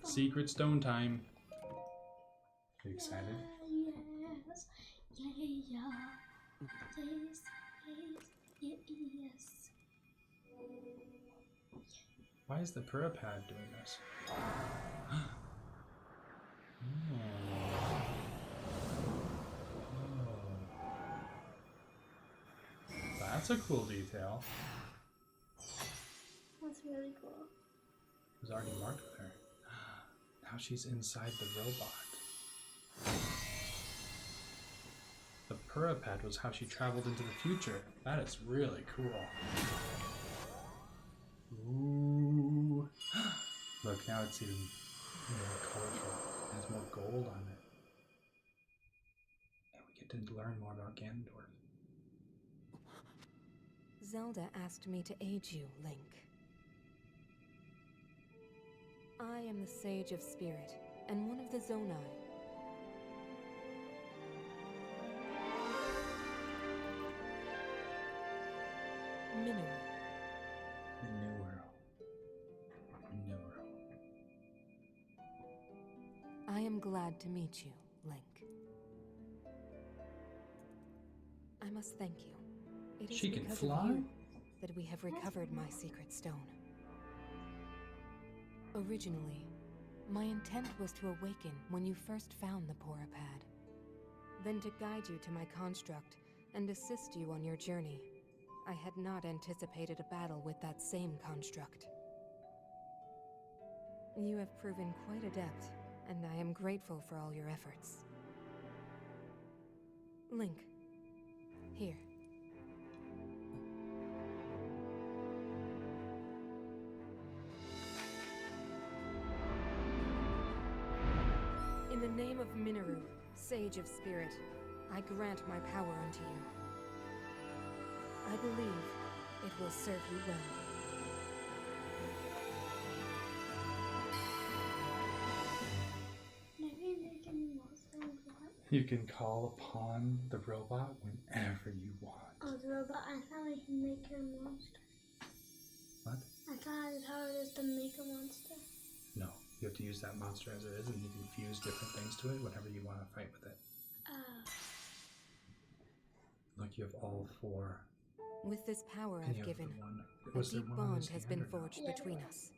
Secret stone time. Are you excited? Yes. Yeah. Yes. Yes. Why is the Purapad doing this? That's a cool detail. That's really cool. It was already marked with her. Now she's inside the robot. The Purapad was how she traveled into the future. That is really cool. Ooh. Look, now it's even more colorful. It has more gold on it. And we get to learn more about Ganondorf. Zelda asked me to aid you, Link. I am the Sage of Spirit, and one of the Zonai. Minuro. I am glad to meet you, Link. I must thank you. It is She can because fly? of you that we have recovered my secret stone. Originally, my intent was to awaken when you first found the Purapad. Then to guide you to my construct and assist you on your journey. I had not anticipated a battle with that same construct. You have proven quite adept, and I am grateful for all your efforts. Link, here. In the name of Minoru, Sage of Spirit, I grant my power unto you. I believe it will serve you well. You can call upon the robot whenever you want. Oh, the robot. I thought I can make her a monster. What? I thought the power is to make a monster. No, you have to use that monster as it is, and you can fuse different things to it whenever you want to fight with it. Like you have all four. With this power I've given, a Was there deep one on bond his has hand been or no? forged between us.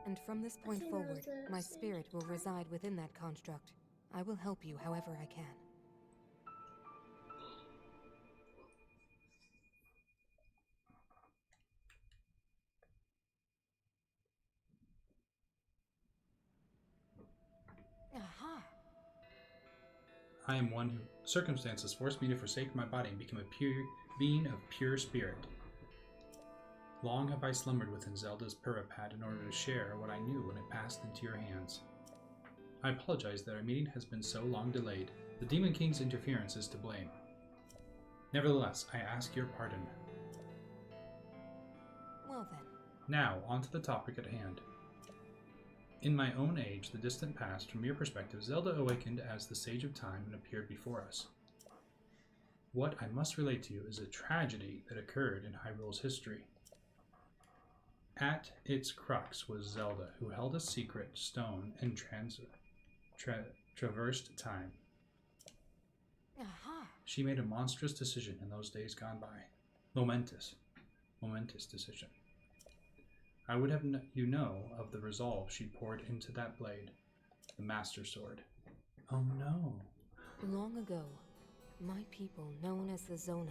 And from this point think that was forward, the my same spirit will time. reside within that construct. I will help you however I can. Aha! I am one who circumstances forced me to forsake my body and become a pure being of pure spirit. Long have I slumbered within Zelda's Purapad in order to share what I knew when it passed into your hands. I apologize that our meeting has been so long delayed. The Demon King's interference is to blame. Nevertheless, I ask your pardon. Well then. Now, on to the topic at hand. In my own age, the distant past, from your perspective, Zelda awakened as the Sage of Time and appeared before us. What I must relate to you is a tragedy that occurred in Hyrule's history. At its crux was Zelda, who held a secret stone and traversed time. Aha! She made a monstrous decision in those days gone by. Momentous decision. I would have you know of the resolve she poured into that blade, the Master Sword. Oh no. Long ago, my people, known as the Zonai,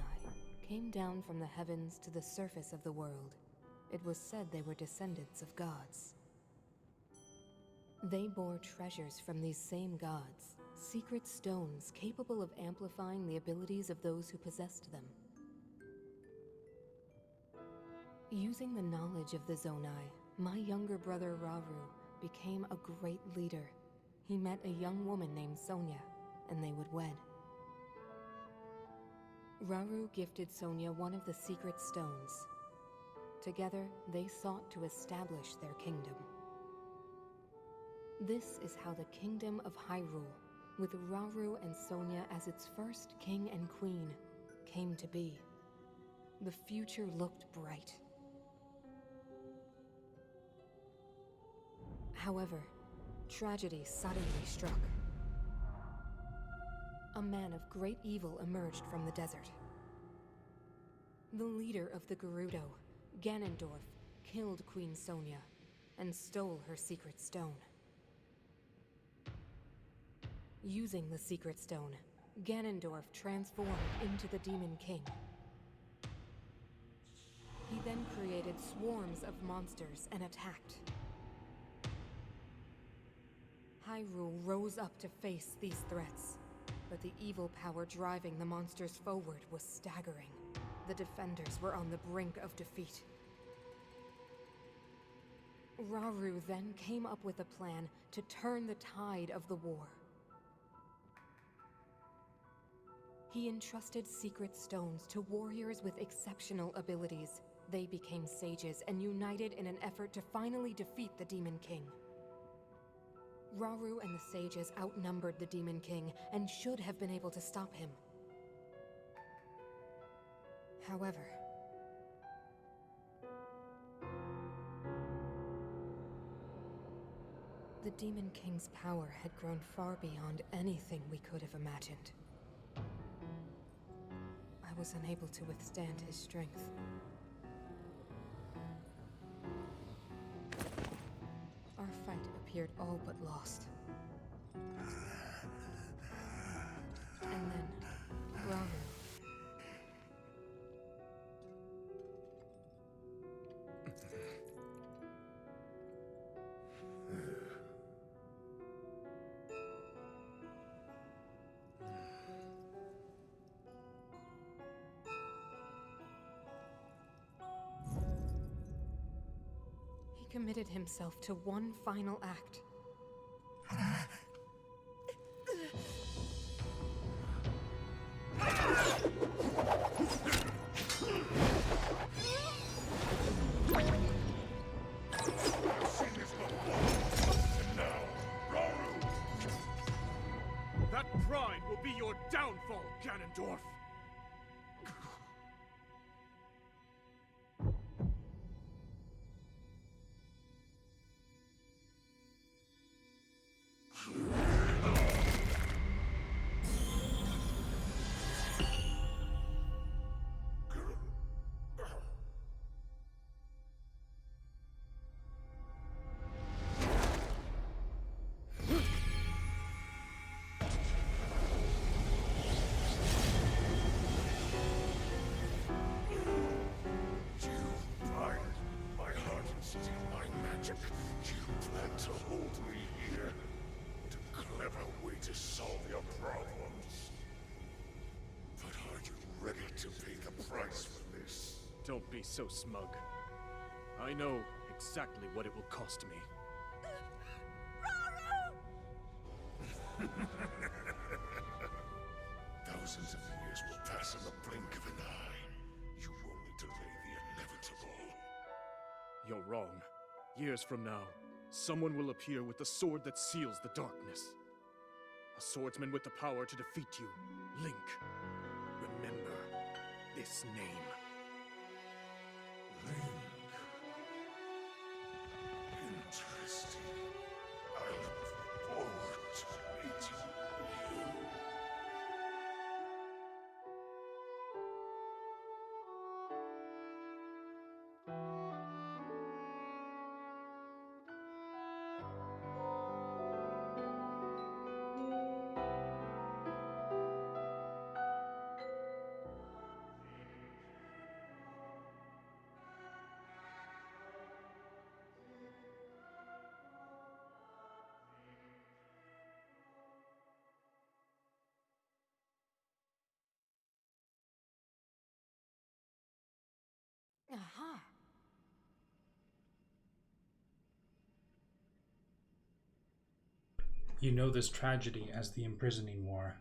came down from the heavens to the surface of the world. It was said they were descendants of gods. They bore treasures from these same gods, secret stones capable of amplifying the abilities of those who possessed them. Using the knowledge of the Zonai, my younger brother Rauru became a great leader. He met a young woman named Sonia, and they would wed. Rauru gifted Sonia one of the secret stones. Together, they sought to establish their kingdom. This is how the Kingdom of Hyrule, with Rauru and Sonia as its first king and queen, came to be. The future looked bright. However, tragedy suddenly struck. A man of great evil emerged from the desert. The leader of the Gerudo, Ganondorf, killed Queen Sonia and stole her secret stone. Using the secret stone, Ganondorf transformed into the Demon King. He then created swarms of monsters and attacked. Hyrule rose up to face these threats, but the evil power driving the monsters forward was staggering. The defenders were on the brink of defeat. Rauru then came up with a plan to turn the tide of the war. He entrusted secret stones to warriors with exceptional abilities. They became sages and united in an effort to finally defeat the Demon King. Rauru and the sages outnumbered the Demon King and should have been able to stop him. However, the Demon King's power had grown far beyond anything we could have imagined. I was unable to withstand his strength. Our fight appeared all but lost. And then, Rauru. He committed himself to one final act. That pride will be your downfall, Ganondorf! Don't be so smug. I know exactly what it will cost me. Thousands of years will pass in the blink of an eye. You only delay the inevitable. You're wrong. Years from now, someone will appear with the sword that seals the darkness. A swordsman with the power to defeat you. Link. Remember this name. Link. Interesting. I look forward to meeting you. Aha! You know this tragedy as the Imprisoning War.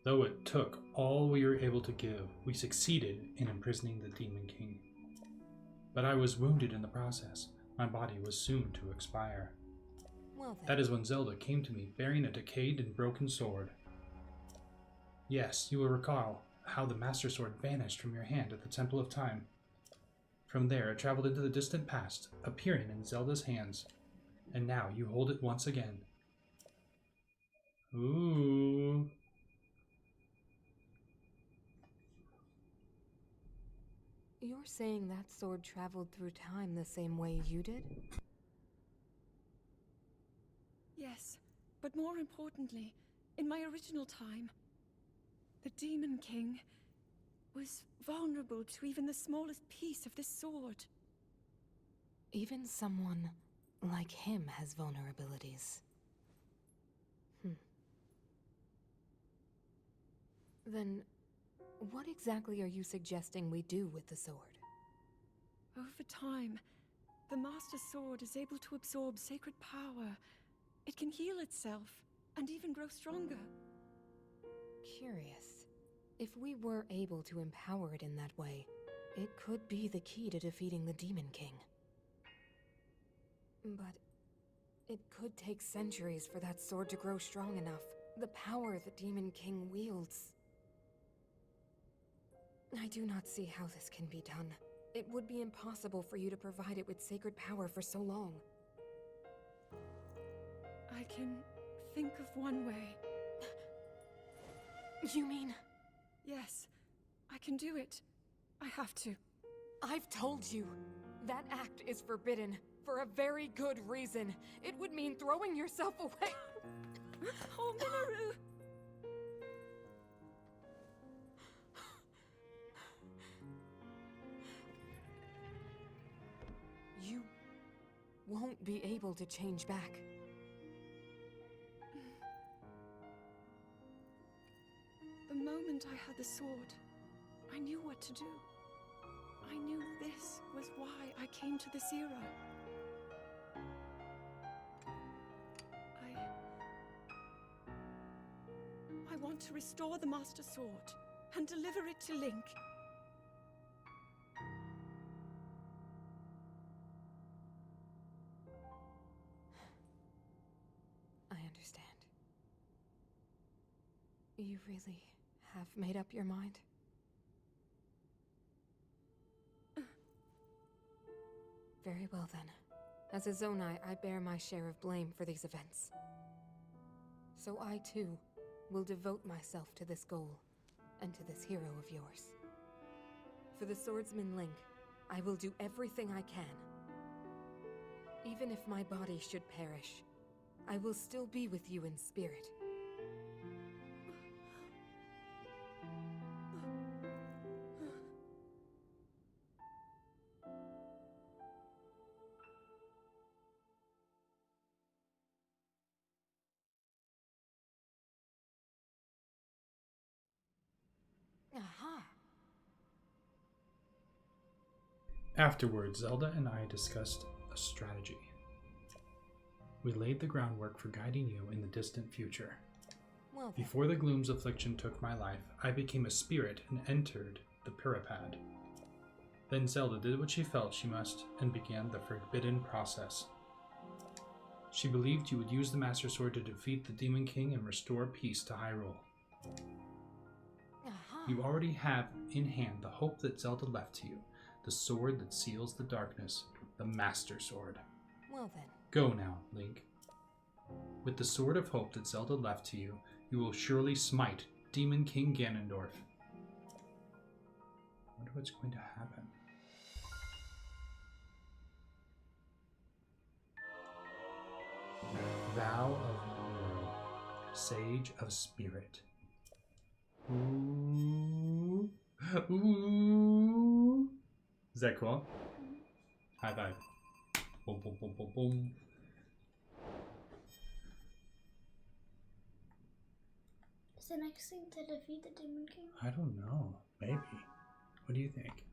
Though it took all we were able to give, we succeeded in imprisoning the Demon King. But I was wounded in the process. My body was soon to expire. Well then. That is when Zelda came to me, bearing a decayed and broken sword. Yes, you will recall how the Master Sword vanished from your hand at the Temple of Time. From there, it traveled into the distant past, appearing in Zelda's hands. And now you hold it once again. Ooh. You're saying that sword traveled through time the same way you did? Yes, but more importantly, in my original time, the Demon King was vulnerable to even the smallest piece of this sword. Even someone like him has vulnerabilities. Then, what exactly are you suggesting we do with the sword? Over time, the Master Sword is able to absorb sacred power. It can heal itself, and even grow stronger. Curious. If we were able to empower it in that way, it could be the key to defeating the Demon King. But it could take centuries for that sword to grow strong enough. The power the Demon King wields. I do not see how this can be done. It would be impossible for you to provide it with sacred power for so long. I can think of one way. You mean? Yes, I can do it. I have to. I've told you. That act is forbidden, for a very good reason. It would mean throwing yourself away. Oh, Minoru! You won't be able to change back. The moment I had the sword, I knew what to do. I knew this was why I came to this era. I want to restore the Master Sword and deliver it to Link. I understand. You really have made up your mind? Very well then. As a Zonai, I bear my share of blame for these events. So I too will devote myself to this goal, and to this hero of yours. For the swordsman Link, I will do everything I can. Even if my body should perish, I will still be with you in spirit. Aha! Afterwards, Zelda and I discussed a strategy. We laid the groundwork for guiding you in the distant future. Well then. Before the Gloom's affliction took my life, I became a spirit and entered the Puripad. Then Zelda did what she felt she must and began the forbidden process. She believed you would use the Master Sword to defeat the Demon King and restore peace to Hyrule. Aha! You already have in hand the hope that Zelda left to you, the sword that seals the darkness, the Master Sword. Well then. Go now, Link. With the sword of hope that Zelda left to you, you will surely smite Demon King Ganondorf. I wonder what's going to happen. Vow of Minoru, Sage of Spirit. Ooh. Ooh. Is that cool? High five. Boom, boom, boom, boom, boom. Is the next thing to defeat the Demon King? I don't know. Maybe. What do you think?